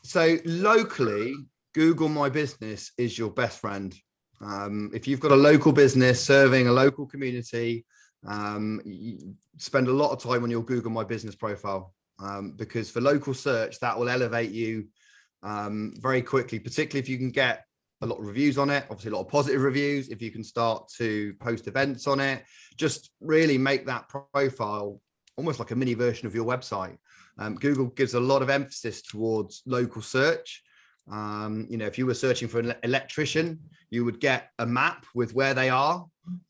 So locally, Google My Business is your best friend. If you've got a local business serving a local community, you spend a lot of time on your Google My Business profile, because for local search, that will elevate you very quickly, particularly if you can get a lot of reviews on it, obviously a lot of positive reviews. If you can start to post events on it, just really make that profile almost like a mini version of your website. Google gives a lot of emphasis towards local search. If you were searching for an electrician, you would get a map with where they are,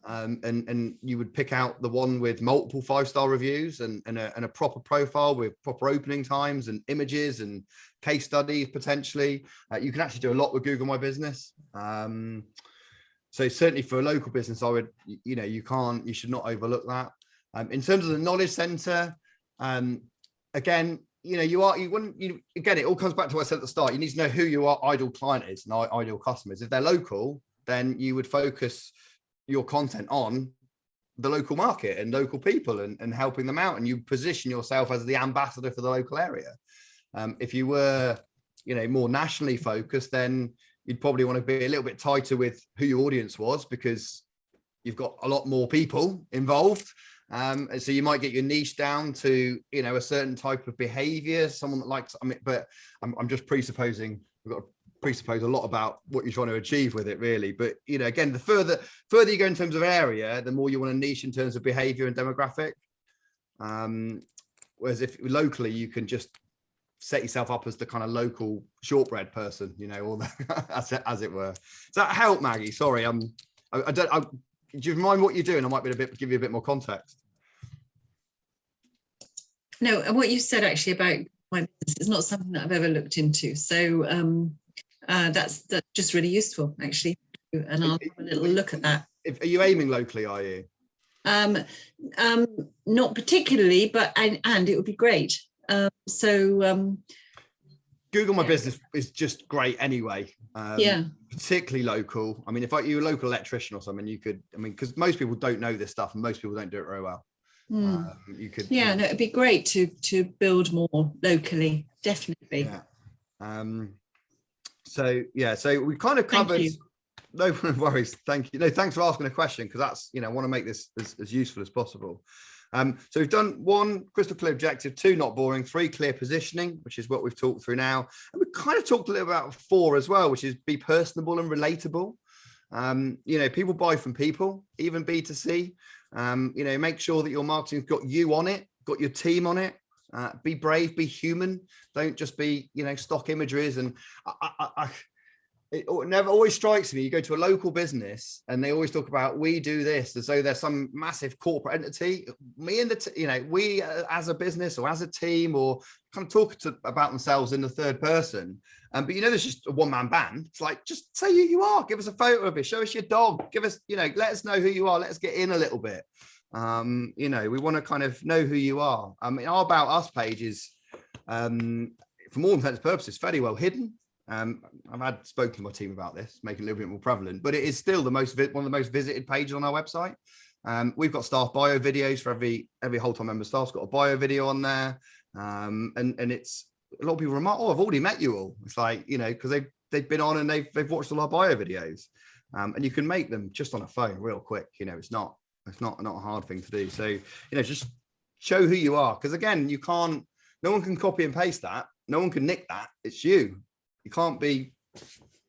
and you would pick out the one with multiple 5-star reviews and a proper profile with proper opening times and images and case studies potentially. You can actually do a lot with Google My Business. So certainly for a local business, I would, you should not overlook that. In terms of the knowledge center, again, again, it all comes back to what I said at the start. You need to know who your ideal client is and ideal customers. If they're local, then you would focus your content on the local market and local people and helping them out. And you position yourself as the ambassador for the local area. If you were, more nationally focused, then you'd probably want to be a little bit tighter with who your audience was, because you've got a lot more people involved. So you might get your niche down to, a certain type of behavior, someone that likes, but I'm just presupposing, we've got to presuppose a lot about what you're trying to achieve with it really. But, again, the further you go in terms of area, the more you want to niche in terms of behavior and demographic. Whereas if locally, you can just set yourself up as the kind of local shortbread person, or as it were. Does that help, Maggie? Sorry, do you mind what you're doing? I might give you a bit more context. No, and what you said actually about my business is not something that I've ever looked into. So that's just really useful, actually. And I'll have a little look at that. Are you aiming locally, are you? Not particularly, but and it would be great. Google My Business is just great anyway. Particularly local. I mean, if you're a local electrician or something, you could, because most people don't know this stuff and most people don't do it very well. You could. Yeah, no, it'd be great to build more locally, definitely. Yeah. So we kind of covered. No worries. Thank you. No, thanks for asking a question, because that's, I want to make this as useful as possible. So we've done 1, crystal clear objective; 2, not boring; 3, clear positioning, which is what we've talked through now. And we kind of talked a little about 4 as well, which is be personable and relatable. People buy from people, even B2C. Make sure that your marketing's got you on it, got your team on it. Be brave, be human. Don't just be, stock imageries. And it never always strikes me. You go to a local business and they always talk about, we do this as though there's some massive corporate entity. Me and we as a business or as a team, or kind of talk about themselves in the third person. But there's just a one-man band. It's like, just say who you are. Give us a photo of it. Show us your dog. Give us, let us know who you are. Let us get in a little bit. We want to kind of know who you are. Our About Us page is, from all intents and purposes, fairly well hidden. I've spoken to my team about this, making it a little bit more prevalent, but it is still one of the most visited pages on our website. We've got staff bio videos for every whole-time member staff's got a bio video on there. And it's a lot of people remark, I've already met you all. It's like, because they've been on and they've watched all our bio videos. And you can make them just on a phone real quick. It's not a hard thing to do. So, just show who you are. Because again, no one can copy and paste that. No one can nick that. It's you. You can't be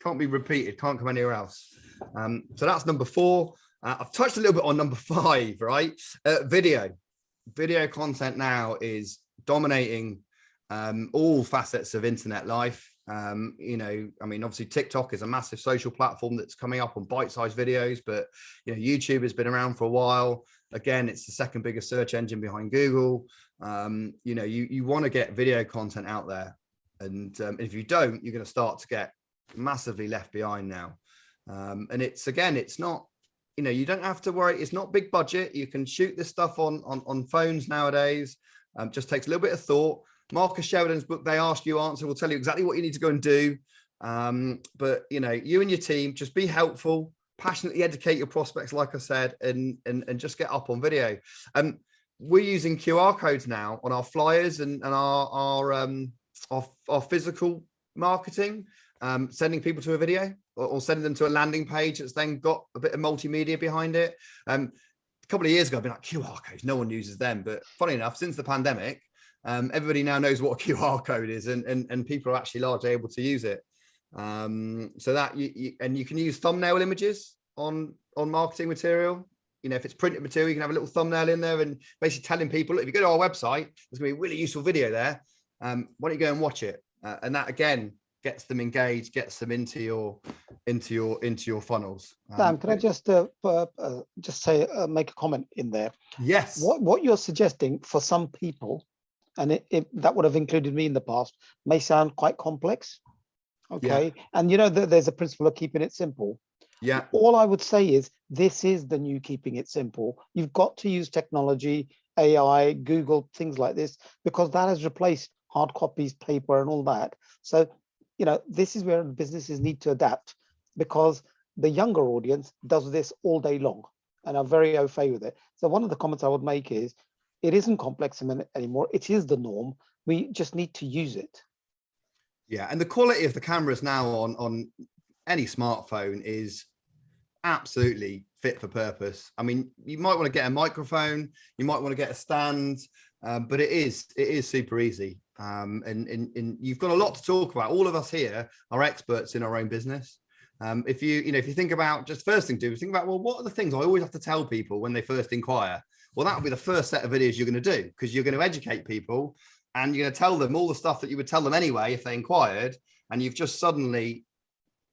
repeated, can't come anywhere else. So that's number 4. I've touched a little bit on number 5, right? Video content now is dominating all facets of internet life. Obviously TikTok is a massive social platform that's coming up on bite-sized videos, but YouTube has been around for a while. Again, it's the second biggest search engine behind Google. You want to get video content out there. And if you don't, you're going to start to get massively left behind now. And it's not, you don't have to worry. It's not big budget. You can shoot this stuff on phones nowadays. Just takes a little bit of thought. Marcus Sheridan's book, They Ask You Answer, will tell you exactly what you need to go and do. But you and your team, just be helpful, passionately educate your prospects, like I said, and just get up on video. We're using QR codes now on our flyers and our our physical marketing, sending people to a video or sending them to a landing page that's then got a bit of multimedia behind it. A couple of years ago, I've been like, QR codes, no one uses them. But funny enough, since the pandemic, everybody now knows what a QR code is, and people are actually largely able to use it. So that you can use thumbnail images on marketing material. You know, if it's printed material, you can have a little thumbnail in there and basically telling people, if you go to our website, there's going to be a really useful video there. Why don't you go and watch it? And that again gets them engaged, gets them into your funnels. Dan, can I just say make a comment in there? Yes. What you're suggesting for some people, and that would have included me in the past, may sound quite complex. Okay, yeah. And you know that there's a principle of keeping it simple. Yeah. All I would say is this is the new keeping it simple. You've got to use technology, AI, Google, things like this, because that has replaced hard copies, paper, and all that. So, you know, this is where businesses need to adapt, because the younger audience does this all day long and are very au fait with it. So one of the comments I would make is, it isn't complex anymore. It is the norm. We just need to use it. Yeah, and the quality of the cameras now on any smartphone is absolutely fit for purpose. I mean, you might want to get a microphone, you might want to get a stand, but it is super easy. And you've got a lot to talk about. All of us here are experts in our own business. If you think about, just first thing to do is think about, well, what are the things I always have to tell people when they first inquire? Well, that'll be the first set of videos you're going to do, because you're going to educate people and you're going to tell them all the stuff that you would tell them anyway if they inquired, and you've just suddenly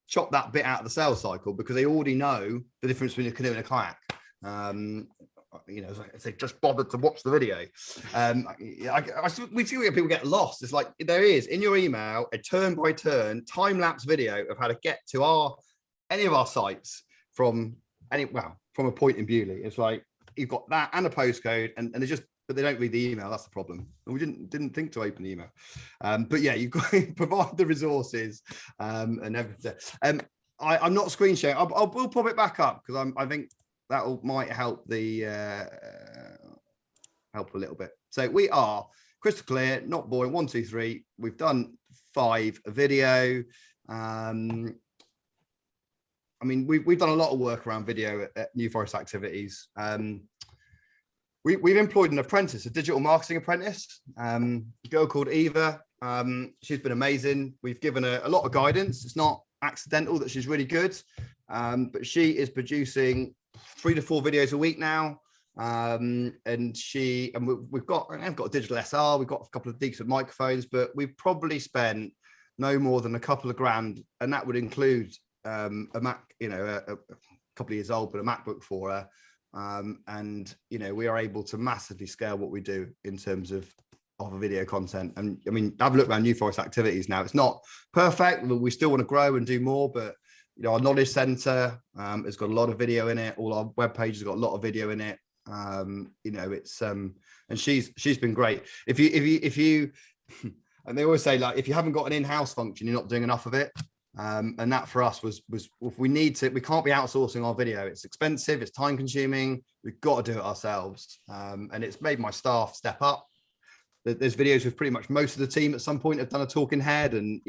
chopped that bit out of the sales cycle because they already know the difference between a canoe and a kayak. You know, if they just bothered to watch the video. We see where people get lost. It's like there is in your email a turn-by-turn time-lapse video of how to get to any of our sites from a point in Bewley. It's like you've got that and a postcode, and they just, but they don't read the email. That's the problem. And we didn't think to open the email. But yeah, you've got to provide the resources and everything. I'm not screen sharing. We'll pop it back up because I think that might help help a little bit. So we are crystal clear, not boring. 1, 2, 3. We've done 5 video. I mean, we've done a lot of work around video at New Forest Activities. We've employed an apprentice, a digital marketing apprentice, a girl called Eva. She's been amazing. We've given her a lot of guidance. It's not accidental that she's really good, but she is producing 3 to 4 videos a week now. And we've got a digital SR. We've got a couple of decent microphones, but we've probably spent no more than a couple of grand, and that would include a Mac, a couple of years old, but a MacBook for her. And we are able to massively scale what we do in terms of video content. And I mean, have a look around New Forest Activities now. It's not perfect, we still want to grow and do more, but our knowledge center has got a lot of video in it. All our web pages have got a lot of video in it. It's and she's been great. If you and they always say, like, if you haven't got an in-house function, you're not doing enough of it. And that for us was if we can't be outsourcing our video. It's expensive, it's time consuming, we've got to do it ourselves. And it's made my staff step up. There's videos with pretty much most of the team at some point have done a talking head, and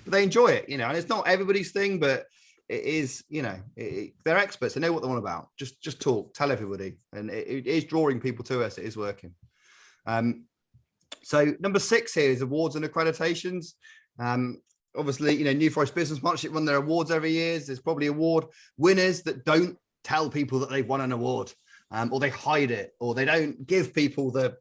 but they enjoy it, and it's not everybody's thing, but it is, they're experts, they know what they want about. Just talk, tell everybody, and it is drawing people to us. It is working. So number 6 here is awards and accreditations. Obviously, New Forest Business Partnership run their awards every year. There's probably award winners that don't tell people that they've won an award, or they hide it, or they don't give people they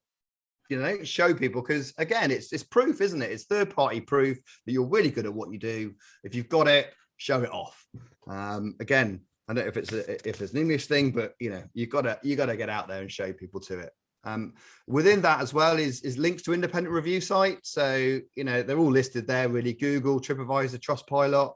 don't show people, because again, it's proof, isn't it? It's third-party proof that you're really good at what you do. If you've got it, show it off. Again, I don't know if it's an English thing, but you've got to get out there and show people to it. Within that as well is links to independent review sites. So they're all listed there, really. Google, TripAdvisor, Trustpilot.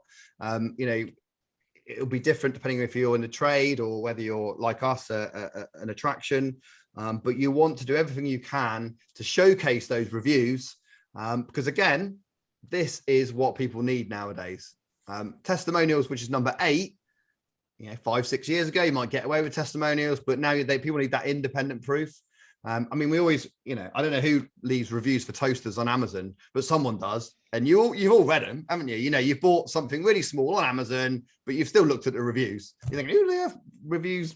It'll be different depending if you're in the trade or whether you're like us, an attraction. But you want to do everything you can to showcase those reviews, because again, this is what people need nowadays. Testimonials, which is number 8. 5-6 years ago, you might get away with testimonials, but now people need that independent proof. I mean, we always, you know, I don't know who leaves reviews for toasters on Amazon, but someone does. And you've all read them, haven't you? You know, you've bought something really small on Amazon, but you've still looked at the reviews. You think, who do they have reviews,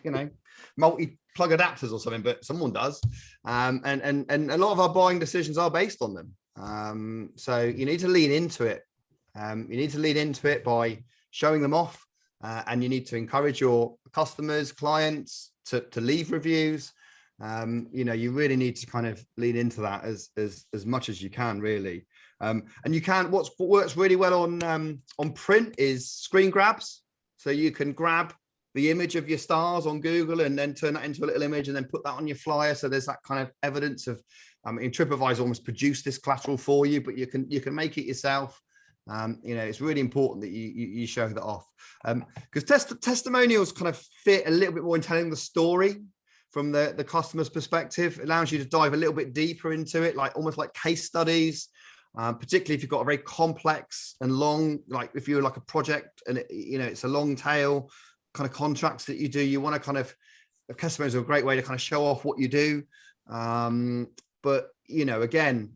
you know, multi-plug adapters or something, but someone does. And a lot of our buying decisions are based on them. So you need to lean into it. You need to lean into it by showing them off. And you need to encourage your customers, clients to leave reviews. You know, you really need to kind of lean into that as much as you can, really. And you can, what works really well on print is screen grabs. So you can grab the image of your stars on Google and then turn that into a little image and then put that on your flyer. So there's that kind of evidence of, TripAdvisor almost produced this collateral for you, but you can make it yourself. You know, it's really important that you show that off, because testimonials kind of fit a little bit more in telling the story from the customer's perspective. It allows you to dive a little bit deeper into it, like almost like case studies, particularly if you've got a very complex and long, like if you're like a project and you know, it's a long tail kind of contracts that you do, you want to kind of, testimonials are a great way to kind of show off what you do. But, you know, again,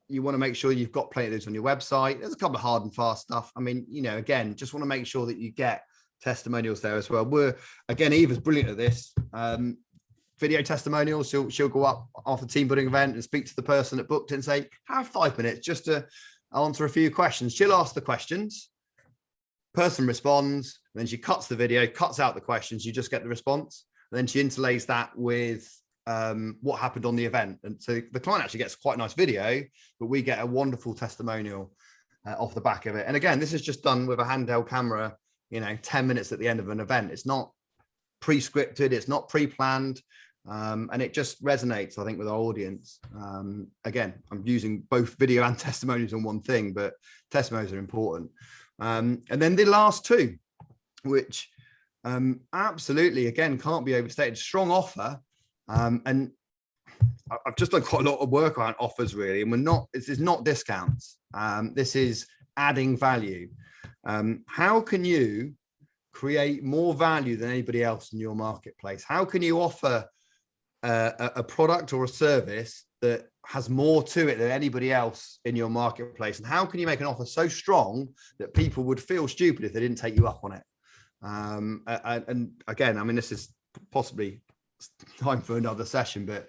you want to make sure you've got plenty of those on your website. There's a couple of hard and fast stuff. I mean, you know, again, just want to make sure that you get testimonials there as well. Eva's brilliant at this. Video testimonials. She'll go up after the team building event and speak to the person that booked it and say, have 5 minutes just to answer a few questions. She'll ask the questions, person responds, and then she cuts the video, cuts out the questions, you just get the response. And then she interlays that with what happened on the event. And so the client actually gets quite a nice video, but we get a wonderful testimonial off the back of it. And again, this is just done with a handheld camera, you know, 10 minutes at the end of an event. It's not pre-scripted, it's not pre-planned. And it just resonates, I think, with our audience. Again, I'm using both video and testimonials on one thing, but testimonials are important. And then the last two, which absolutely, again, can't be overstated. Strong offer. And I've just done quite a lot of work on offers, really. And this is not discounts. This is adding value. How can you create more value than anybody else in your marketplace? How can you offer a product or a service that has more to it than anybody else in your marketplace? And how can you make an offer so strong that people would feel stupid if they didn't take you up on it? And again, I mean, this is possibly time for another session, but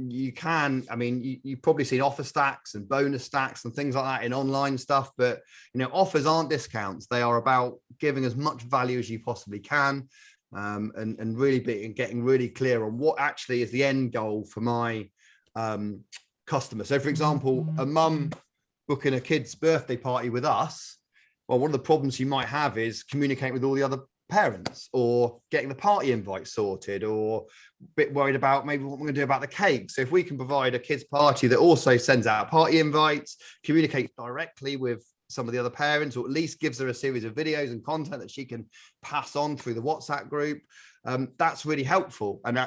you can, I mean, you've probably seen offer stacks and bonus stacks and things like that in online stuff, but you know, offers aren't discounts. They are about giving as much value as you possibly can. And really getting really clear on what actually is the end goal for my customer. So for example, a mum booking a kid's birthday party with us, well, one of the problems you might have is communicating with all the other parents or getting the party invite sorted, or a bit worried about maybe what we're going to do about the cake. So if we can provide a kids party that also sends out party invites, communicates directly with some of the other parents, or at least gives her a series of videos and content that she can pass on through the WhatsApp group, that's really helpful. And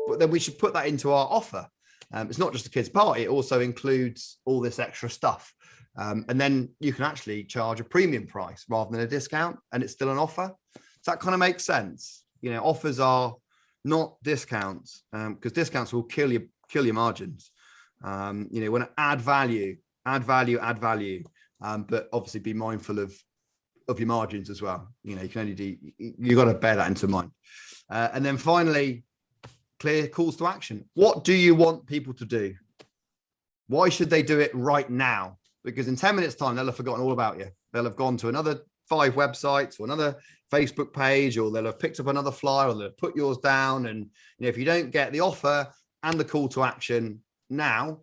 but then we should put that into our offer. It's not just a kids party, it also includes all this extra stuff. And then you can actually charge a premium price rather than a discount, and it's still an offer. So that kind of makes sense. You know, offers are not discounts, because discounts will kill your margins. You know, want to add value, but obviously be mindful of your margins as well. You know, you got to bear that into mind. And then finally, clear calls to action. What do you want people to do? Why should they do it right now? Because in 10 minutes time, they'll have forgotten all about you. They'll have gone to another 5 websites or another Facebook page, or they'll have picked up another flyer, or they'll have put yours down. And you know, if you don't get the offer and the call to action now,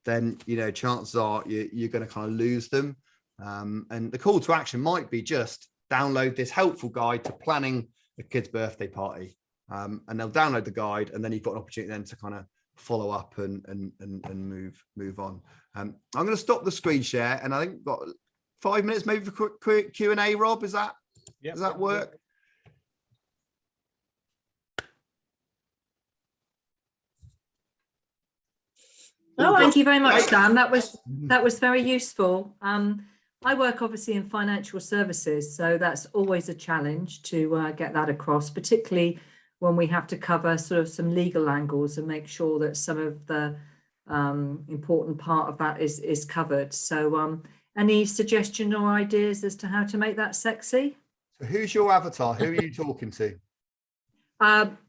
then you know, chances are you're going to kind of lose them. And the call to action might be just download this helpful guide to planning a kid's birthday party. And they'll download the guide, and then you've got an opportunity then to kind of follow up and move on. I'm going to stop the screen share, and I think we've got 5 minutes maybe for quick Q&A. Rob, does that work? Oh, thank you very much, Dan. That was very useful. I work obviously in financial services, so that's always a challenge to get that across, particularly when we have to cover sort of some legal angles and make sure that some of the important part of that is covered. So any suggestion or ideas as to how to make that sexy? So who's your avatar? Who are you talking to?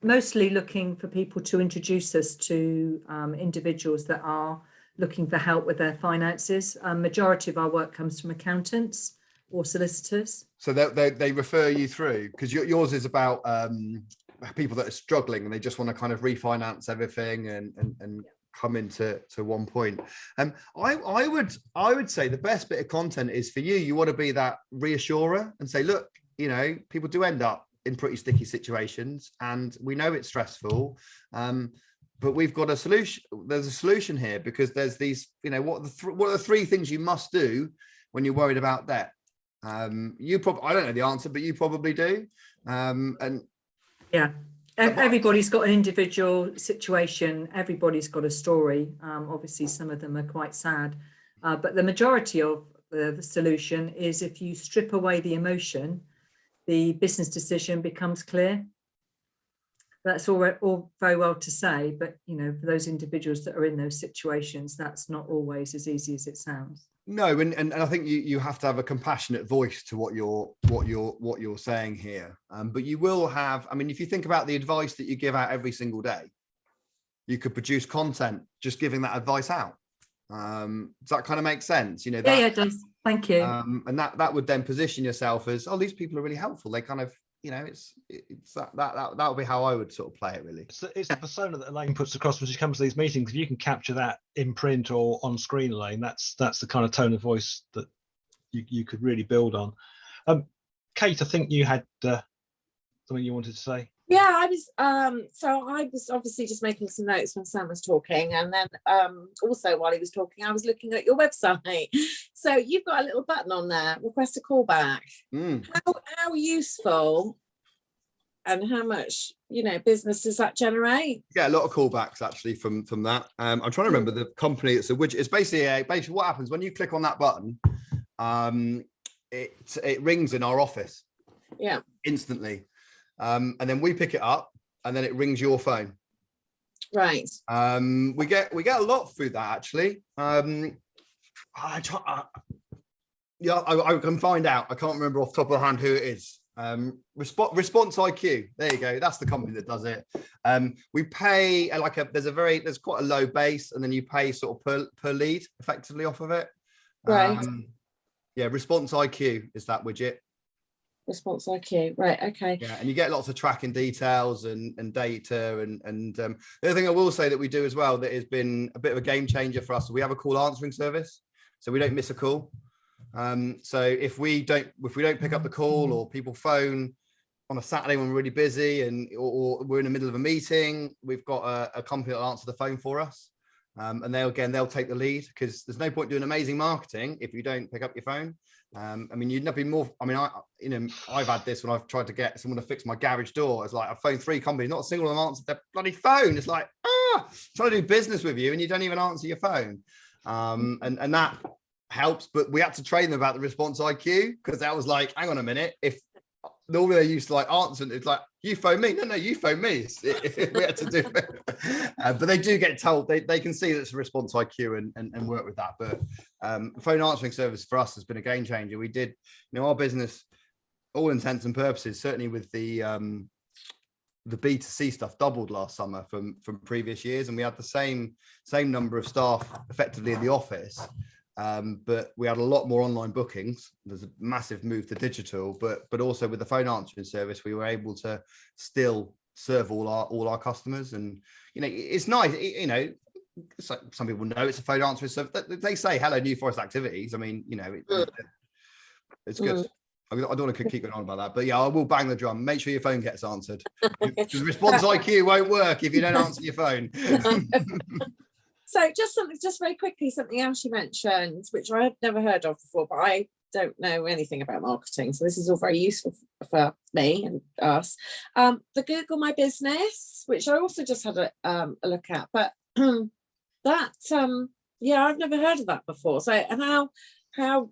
Mostly looking for people to introduce us to individuals that are looking for help with their finances. Majority of our work comes from accountants or solicitors. So they refer you through, because yours is about people that are struggling and they just want to kind of refinance everything and come into one point. I would say the best bit of content is for you. You want to be that reassurer and say, look, you know, people do end up in pretty sticky situations, and we know it's stressful. But we've got a solution. There's a solution here, because there's these, you know, what are the three things you must do when you're worried about debt? I don't know the answer, but you probably do. And yeah, everybody's got an individual situation. Everybody's got a story. Obviously, some of them are quite sad, but the majority of the solution is if you strip away the emotion, the business decision becomes clear. That's all very well to say, but you know, for those individuals that are in those situations, that's not always as easy as it sounds. No, and I think you have to have a compassionate voice to what you're saying here. But you will have, I mean, if you think about the advice that you give out every single day, you could produce content just giving that advice out. Does that kind of make sense? You know, yeah, it does. Thank you. And that would then position yourself as, oh, these people are really helpful. They kind of, you know, it's that would be how I would sort of play it, really. It's the persona that Elaine puts across when she comes to these meetings. If you can capture that in print or on screen, Elaine, that's the kind of tone of voice that you could really build on. Kate, I think you had something you wanted to say. Yeah, I was so I was obviously just making some notes when Sam was talking, and then also while he was talking, I was looking at your website. So you've got a little button on there, request a callback. How useful and how much, you know, business does that generate? Yeah, a lot of callbacks actually from that. I'm trying to remember the company. It's a widget. It's basically what happens when you click on that button. It rings in our office. Yeah. Instantly. And then we pick it up, and then it rings your phone. Right. We get a lot through that actually. I can find out. I can't remember off the top of the hand who it is. Response IQ. There you go. That's the company that does it. We pay there's quite a low base, and then you pay sort of per lead effectively off of it. Right. Yeah, Response IQ is that widget. Response IQ, right? Okay. Yeah, and you get lots of tracking details and data and the other thing I will say that we do as well that has been a bit of a game changer for us. We have a call answering service, so we don't miss a call. So if we don't pick up the call, or people phone on a Saturday when we're really busy or we're in the middle of a meeting, we've got a company that'll answer the phone for us, and they'll take the lead, because there's no point doing amazing marketing if you don't pick up your phone. I mean, you'd not be more. I mean, I've had this when I've tried to get someone to fix my garage door. It's like I've phoned 3 companies, not a single of them answered their bloody phone. It's like, trying to do business with you and you don't even answer your phone. And that helps. But we had to train them about the Response IQ, because I was like, hang on a minute, if normally they used to like answer, it's like, you phone me. No, you phone me. We had to do it. But they do get told, they can see that it's a Response IQ and work with that. But phone answering service for us has been a game changer. We did, our business, all intents and purposes, certainly with the B2C stuff, doubled last summer from previous years, and we had the same number of staff effectively in the office. But we had a lot more online bookings. There's a massive move to digital, but also with the phone answering service, we were able to still serve all our customers. And it's nice. Some people know it's a phone answering service. They say hello, New Forest activities. I mean, it's good. I don't want to keep going on about that, but yeah, I will bang the drum. Make sure your phone gets answered. Because Response IQ won't work if you don't answer your phone. So just very quickly, something else you mentioned, which I had never heard of before, but I don't know anything about marketing. So this is all very useful for me and us. The Google My Business, which I also just had a look at, but I've never heard of that before. So, and how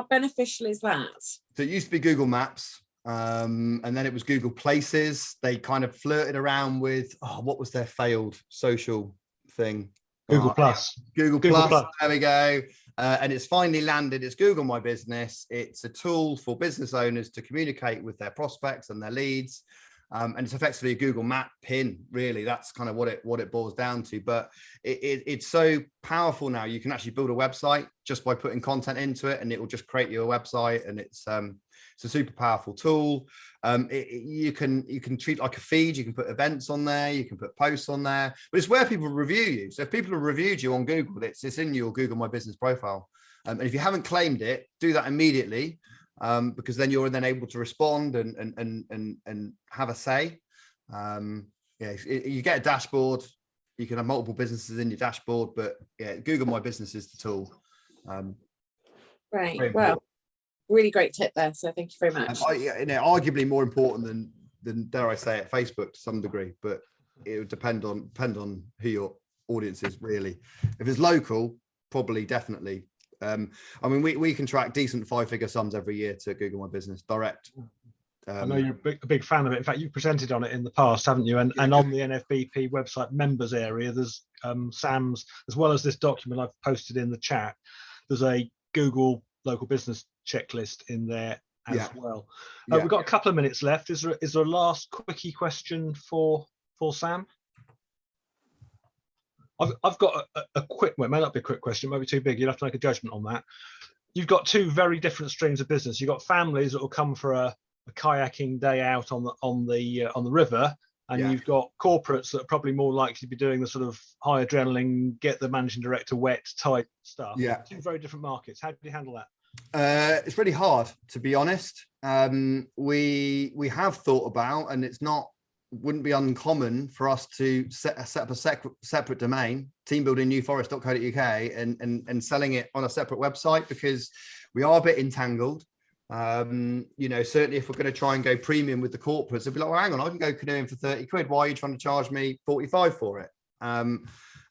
beneficial is that? So it used to be Google Maps. and then it was Google Places. They kind of flirted around with, what was their failed social thing? Google Plus. Google Plus. There we go. And it's finally landed. It's Google My Business. It's a tool for business owners to communicate with their prospects and their leads. And it's effectively a Google Map pin, really. That's kind of what it boils down to. But it's so powerful now. You can actually build a website just by putting content into it, and it will just create you a website. And it's a super powerful tool. You can treat it like a feed. You can put events on there. You can put posts on there. But it's where people review you. So if people have reviewed you on Google, it's in your Google My Business profile. And if you haven't claimed it, do that immediately. Because then you're then able to respond and have a say. You get a dashboard. You can have multiple businesses in your dashboard, but Google My Business is the tool. Right. Well, really great tip there. So thank you very much. Arguably more important than dare I say it, Facebook to some degree, but it would depend on who your audience is really. If it's local, probably definitely. We can track decent 5-figure sums every year to Google My Business direct. I know you're a big fan of it. In fact, you've presented on it in the past, haven't you? And on the NFBP website members area, there's Sam's, as well as this document I've posted in the chat, there's a Google local business checklist in there as well. We've got a couple of minutes left. Is there a last quickie question for Sam? I've got a quick, well, it may not be a quick question, it might be too big. You'll have to make a judgment on that. You've got two very different streams of business. You've got families that will come for a kayaking day out on the river, and you've got corporates that are probably more likely to be doing the sort of high adrenaline, get the managing director wet type stuff. Two very different markets. How do you handle that? It's really hard, to be honest. We have thought about, and wouldn't be uncommon for us to set up a separate domain, teambuildingnewforest.co.uk, and selling it on a separate website, because we are a bit entangled. Certainly if we're going to try and go premium with the corporates, they'll be like, well, hang on, I can go canoeing for 30 quid. Why are you trying to charge me 45 for it?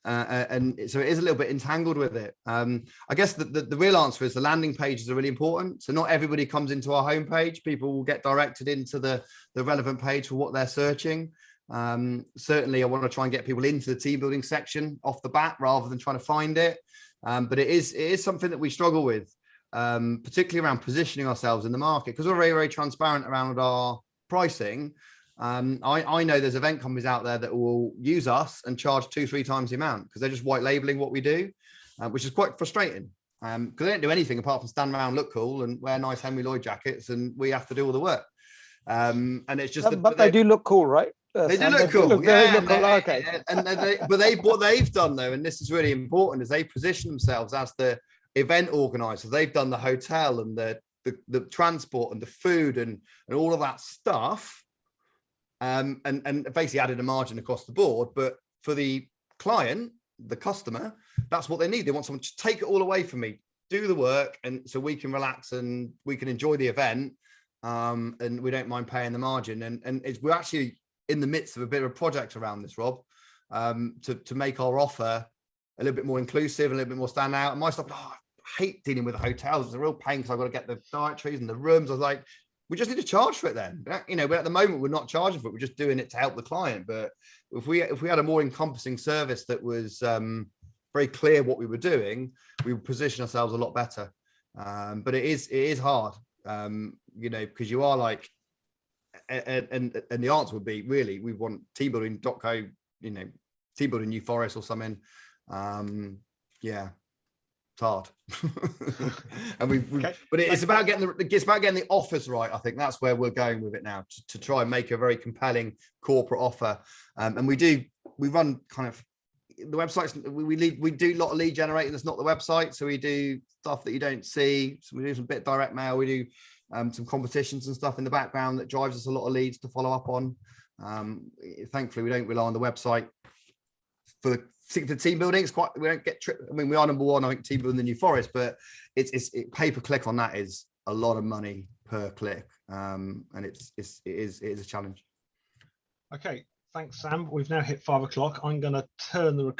And so it is a little bit entangled with it. I guess the real answer is the landing pages are really important. So not everybody comes into our homepage. People will get directed into the relevant page for what they're searching. Certainly I want to try and get people into the team building section off the bat rather than trying to find it. But it is something that we struggle with, particularly around positioning ourselves in the market, because we're very, very transparent around our pricing. I know there's event companies out there that will use us and charge 2-3 times the amount because they're just white labeling what we do, which is quite frustrating, because they don't do anything apart from stand around, look cool, and wear nice Henry Lloyd jackets, and we have to do all the work. And it's just but they do look cool, right? They do look cool. Okay. But what they've done though, and this is really important, is they position themselves as the event organizer. They've done the hotel and the transport and the food and all of that stuff. And basically added a margin across the board. But for the client, the customer, that's what they need. They want someone to take it all away from me, do the work, and so we can relax and we can enjoy the event, and we don't mind paying the margin. And we're actually in the midst of a bit of a project around this, Rob, to make our offer a little bit more inclusive, a little bit more standout. And my stuff, I hate dealing with the hotels. It's a real pain because I've got to get the dietaries and the rooms. I was like, we just need to charge for it then. But at the moment we're not charging for it. We're just doing it to help the client. But if we had a more encompassing service that was very clear what we were doing, we would position ourselves a lot better. But it is hard, because you are like, and the answer would be really, we want teambuilding.co, teambuilding New Forest or something. It's hard. And but it's about getting the offers right. I think that's where we're going with it now, to try and make a very compelling corporate offer. And we run kind of the websites. We do a lot of lead generating that's not the website. So we do stuff that you don't see. So we do some bit direct mail. We do some competitions and stuff in the background that drives us a lot of leads to follow up on. Thankfully, we don't rely on the website for the team building. We don't get we are number one, I think, team building the New Forest, but it's pay per click on that is a lot of money per click, and it is a challenge. Okay, thanks, Sam. We've now hit 5 o'clock. I'm going to turn the